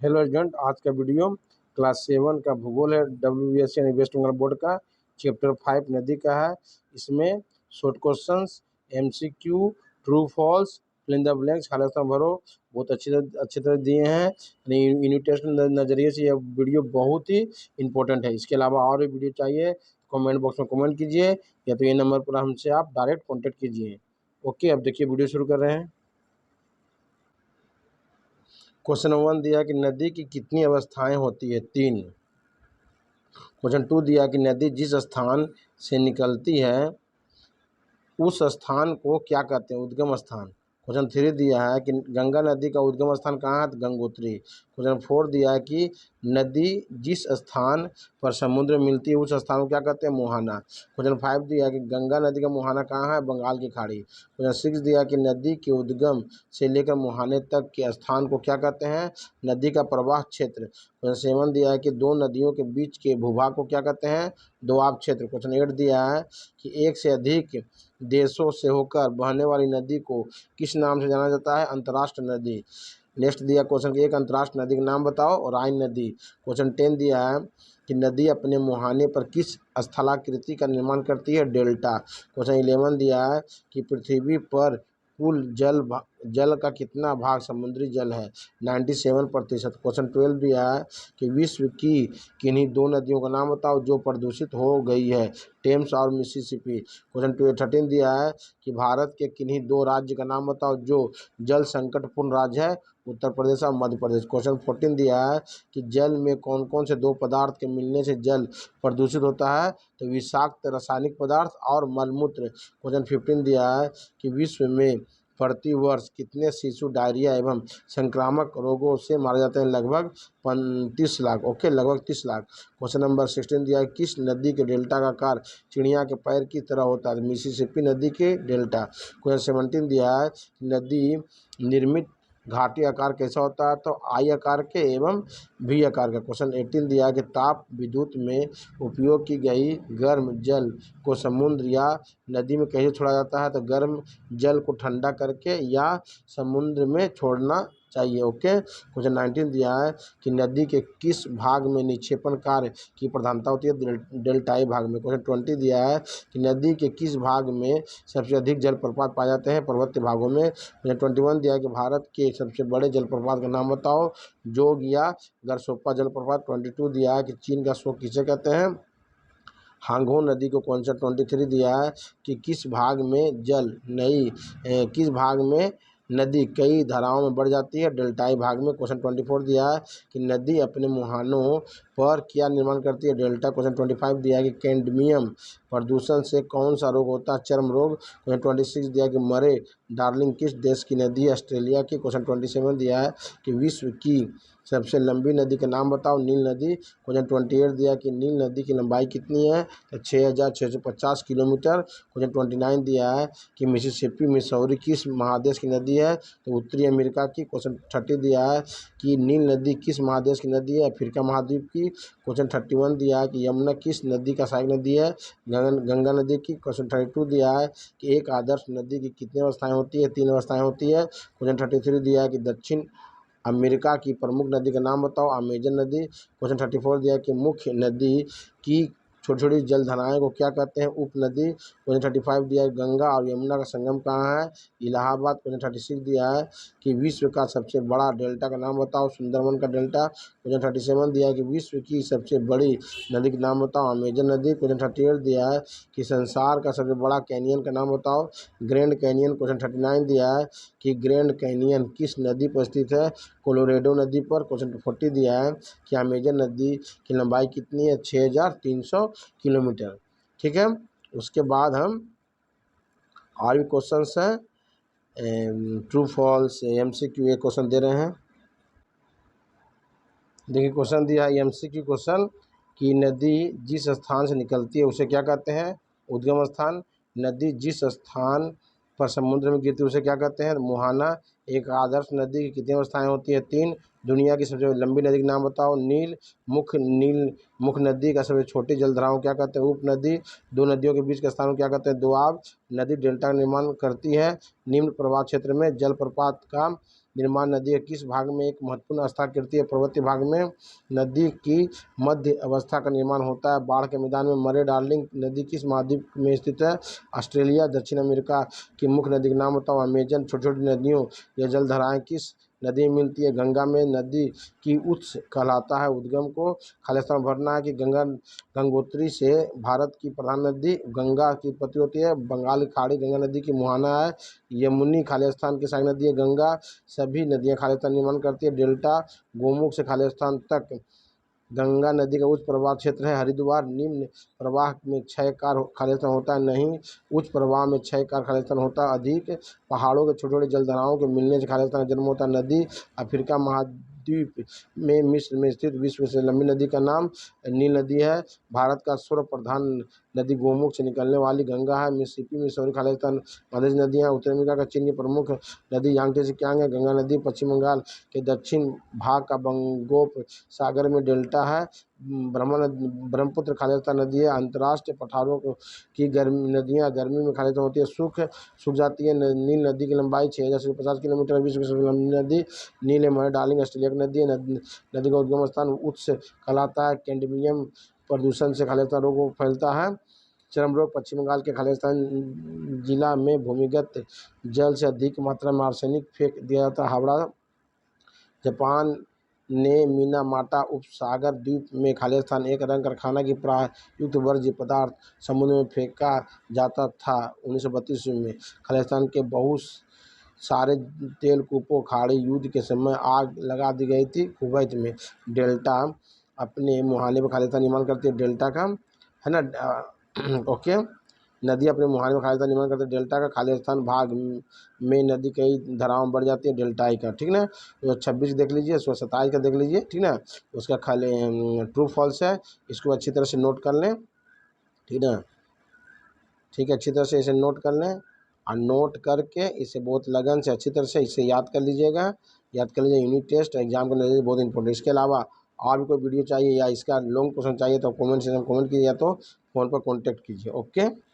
Hello student, आज का video class 7 का भूगोल है। WBSC यानी वेस्ट बंगाल बोर्ड का चैप्टर 5 नदी का है। इसमें short questions, MCQ, true false, fill in the blanks, खाली भरो बहुत अच्छी तरह दिए हैं। यूनिट टेस्ट नज़रिए से यह वीडियो बहुत ही इंपॉर्टेंट है। इसके अलावा और भी वीडियो चाहिए तो कमेंट बॉक्स में कमेंट कीजिए, या तो ये नंबर पर हमसे आप डायरेक्ट कॉन्टेक्ट कीजिए। ओके, अब देखिए वीडियो शुरू कर रहे हैं। क्वेश्चन नंबर 1 दिया कि नदी की कितनी अवस्थाएं होती है? 3। क्वेश्चन 2 दिया कि नदी जिस स्थान से निकलती है उस स्थान को क्या कहते हैं? उद्गम स्थान। क्वेश्चन 3 दिया है कि गंगा नदी का उद्गम स्थान कहाँ है? तो गंगोत्री। क्वेश्चन 4 दिया है कि नदी जिस स्थान पर समुद्र में मिलती है उस स्थान को क्या कहते हैं? मुहाना। क्वेश्चन 5 दिया है कि गंगा नदी का मुहाना कहाँ है? बंगाल की खाड़ी। क्वेश्चन 6 दिया कि नदी के उद्गम से लेकर मुहाने तक के स्थान को क्या कहते हैं? नदी का प्रवाह क्षेत्र। क्वेश्चन 7 दिया है कि दो नदियों के बीच के भूभाग को क्या कहते हैं? दोआब क्षेत्र। क्वेश्चन 8 दिया है कि एक से अधिक देशों से होकर बहने वाली नदी को किस नाम से जाना जाता है? अंतर्राष्ट्रीय नदी। नेक्स्ट दिया क्वेश्चन 1 अंतर्राष्ट्रीय नदी का नाम बताओ और राइन नदी। क्वेश्चन 10 दिया है कि नदी अपने मुहाने पर किस स्थलाकृति का निर्माण करती है? डेल्टा। क्वेश्चन 11 दिया है कि पृथ्वी पर कुल जल का कितना भाग समुद्री जल है? 97%। क्वेश्चन 12 दिया है कि विश्व की किन्हीं दो नदियों का नाम बताओ जो प्रदूषित हो गई है? टेम्स और मिसिसिपी। क्वेश्चन 13 दिया है कि भारत के किन्हीं दो राज्य का नाम बताओ जो जल संकटपूर्ण राज्य है? उत्तर प्रदेश और मध्य प्रदेश। क्वेश्चन 14 दिया है कि जल में कौन कौन से दो पदार्थ के मिलने से जल प्रदूषित होता है? तो विषाक्त रासायनिक पदार्थ और मलमूत्र। क्वेश्चन 15 दिया है कि विश्व में प्रति वर्ष कितने शिशु डायरिया एवं संक्रामक रोगों से मारे जाते हैं? लगभग 35 लाख। ओके, लगभग 30 लाख। क्वेश्चन नंबर 16 दिया है किस नदी के डेल्टा का आकार चिड़िया के पैर की तरह होता है? मिसिसिपी नदी के डेल्टा। क्वेश्चन 17 दिया है नदी निर्मित घाटी आकार कैसा होता है? तो आई आकार के एवं भी आकार का। क्वेश्चन 18 दिया है कि ताप विद्युत में उपयोग की गई गर्म जल को समुद्र या नदी में कैसे छोड़ा जाता है? तो गर्म जल को ठंडा करके या समुद्र में छोड़ना चाहिए। ओके। क्वेश्चन 19 दिया है कि नदी के किस भाग में निक्षेपण कार्य की प्रधानता होती है? डेल्टाई भाग में। क्वेश्चन 20 दिया है कि नदी के किस भाग में सबसे अधिक जलप्रपात पाए जाते हैं? पर्वतीय भागों में। क्वेश्चन 21 दिया है कि भारत के सबसे बड़े जलप्रपात का नाम बताओ? जोग या गरसोप्पा जलप्रपात। 22 दिया है कि चीन का शोक किसे कहते हैं? हांगहो नदी को। क्वेश्चन 23 दिया है कि किस भाग में किस भाग में नदी कई धाराओं में बढ़ जाती है? डेल्टाई भाग में। क्वेश्चन 24 दिया है कि नदी अपने मुहानों पर क्या निर्माण करती है? डेल्टा। क्वेश्चन 25 दिया है कि कैडमियम प्रदूषण से कौन सा रोग होता है? चर्म रोग। क्वेश्चन 26 दिया है कि मरे डार्लिंग किस देश की नदी है? ऑस्ट्रेलिया की। क्वेश्चन 27 दिया है कि विश्व की सबसे लंबी नदी का नाम बताओ? नील नदी। क्वेश्चन 28 दिया कि नील नदी की लंबाई कितनी है? तो 6650 किलोमीटर। क्वेश्चन 29 दिया है कि मिसिसिपी मिसौरी किस महादेश की नदी है? तो उत्तरी अमेरिका की। क्वेश्चन 30 दिया है कि नील नदी किस महादेश की नदी है? अफ्रीका महाद्वीप की। क्वेश्चन 31 दिया है कि यमुना किस नदी का सहायक नदी है? गंगा नदी की। क्वेश्चन 32 दिया है कि एक आदर्श नदी की कितनी अवस्थाएं होती है? 3 अवस्थाएं होती है। क्वेश्चन 33 दिया है कि दक्षिण अमेरिका की प्रमुख नदी का नाम बताओ? अमेजन नदी। क्वेश्चन 34 दिया कि मुख्य नदी की छोटी छोटी जलधाराएं को क्या कहते हैं? उपनदी। क्वेश्चन 35 दिया है गंगा और यमुना का संगम कहाँ है? इलाहाबाद। क्वेश्चन 36 दिया है कि विश्व का सबसे बड़ा डेल्टा का नाम बताओ? सुंदरबन का डेल्टा। क्वेश्चन 37 दिया है कि विश्व की सबसे बड़ी नदी का नाम बताओ? अमेजन नदी। क्वेश्चन 38 दिया है कि संसार का सबसे बड़ा कैनियन का नाम बताओ? Grand canyon. क्वेश्चन 39 दिया है कि ग्रैंड कैनियन किस नदी पर स्थित है? कोलोरेडो नदी पर। क्वेश्चन 40 दिया है कि अमेजन नदी की लंबाई कितनी है? 6300 किलोमीटर। ठीक है। उसके बाद हम और भी क्वेश्चंस हैं, ट्रू फॉल्स, MCQ ये क्वेश्चन दे रहे हैं। देखिए क्वेश्चन दिया है MCQ क्वेश्चन कि नदी जिस स्थान से निकलती है उसे क्या कहते हैं? उद्गम स्थान। नदी जिस स्थान पर समुद्र में गिरती है उसे क्या कहते हैं? मुहाना। एक आदर्श नदी की कितनी अवस्थाएं होती है? 3। दुनिया की सबसे लंबी नदी का नाम बताओ? नील। मुख्य नदी का सबसे छोटी जलधाराओं क्या कहते हैं? उपनदी। दो नदियों के बीच के स्थान को क्या कहते हैं? दोआब। नदी डेल्टा का निर्माण करती है निम्न प्रवाह क्षेत्र में। जलप्रपात का निर्माण नदी के किस भाग में एक महत्वपूर्ण स्थाकृति है? पर्वतीय भाग में नदी की मध्य अवस्था का निर्माण होता है। बाढ़ के मैदान में मरे डार्लिंग नदी किस महाद्वीप में स्थित है? ऑस्ट्रेलिया। दक्षिण अमेरिका की मुख्य नदी का नाम बताओ? अमेजन। छोटी छोटी नदियों या जलधाराएं किस नदी में मिलती है? गंगा में। नदी की उत्स कहलाता है उद्गम को? खाली स्थान भरना है कि गंगोत्री से भारत की प्रधान नदी गंगा की उत्पत्ति होती है। बंगाल की खाड़ी गंगा नदी की मुहाना है। यमुनी खाली स्थान की सहायक नदी है। गंगा सभी नदियां खाली स्थान निर्माण करती है। डेल्टा गोमुख से खाली स्थान तक गंगा नदी का उच्च प्रवाह क्षेत्र है। हरिद्वार। निम्न प्रवाह में 6 कार खाली स्थान होता है? नहीं, उच्च प्रवाह में 6 कार खाली स्थान होता है अधिक। पहाड़ों के छोटे छोटे जलधाराओं के मिलने से खाली स्थान का जन्म होता है। नदी अफ्रीका महाद्वीप में मिस्र में स्थित विश्व से लंबी नदी का नाम नील नदी है। भारत का सर्व प्रधान नदी गोमुख से निकलने वाली गंगा है। मिसिसिपी मिसौरी खाली स्थान मध्यस्थ नदियाँ। उत्तर अमेरिका का चीन की प्रमुख नदी यांगत्से से क्या है? गंगा नदी। पश्चिम बंगाल के दक्षिण भाग का बंगोप सागर में डेल्टा है। ब्रह्मपुत्र खाली स्थान नदी है। अंतर्राष्ट्रीय पठारों की नदियाँ गर्मी में खाली स्थान होती है, सूख जाती है। नील नदी की लंबाई 6050 किलोमीटर। विश्व की सबसे लंबी नदी नील है। मरे डार्लिंग ऑस्ट्रेलिया की नदी है। नदी का उद्गम स्थान उत्स कहलाता है। कैडमियम प्रदूषण से खाली स्थान रोग फैलता है। चर्म रोग। पश्चिम बंगाल के खालिस्तान जिला में भूमिगत जल से अधिक मात्रा में आर्सेनिक फेंक दिया जाता है। हावड़ा। जापान ने मिनामाटा उपसागर द्वीप में खालिस्तान एक रंग कारखाना की प्रायुक्त वर्ज्य पदार्थ समुद्र में फेंका जाता था 1932 में। खालिस्तान के बहुत सारे तेल कूपों खाड़ी युद्ध के समय आग लगा दी गई थी। कुवैत में डेल्टा अपने मुहाने पर खालिस्तान निर्माण करती है। डेल्टा का है ना ओके। नदी अपने मुहाने में खाली स्थान निर्माण करते हैं। डेल्टा का खाली स्थान भाग में नदी कई धाराओं में बढ़ जाती है। डेल्टाई का ठीक ना। तो 26 देख लीजिए, 127 का देख लीजिए ठीक ना। उसका खाली ट्रू फॉल्स है, इसको अच्छी तरह से नोट कर लें ठीक ना। ठीक है, अच्छी तरह से इसे नोट कर लें और नोट करके इसे बहुत लगन से अच्छी तरह से इसे याद कर लीजिएगा। याद कर लीजिए, यूनिट टेस्ट एग्जाम को नजरिए बहुत इंपॉर्टेंट। इसके अलावा और भी कोई वीडियो चाहिए या इसका लॉन्ग क्वेश्चन चाहिए तो कमेंट सेक्शन में कमेंट कीजिए या तो फ़ोन पर कॉन्टैक्ट कीजिए। ओके।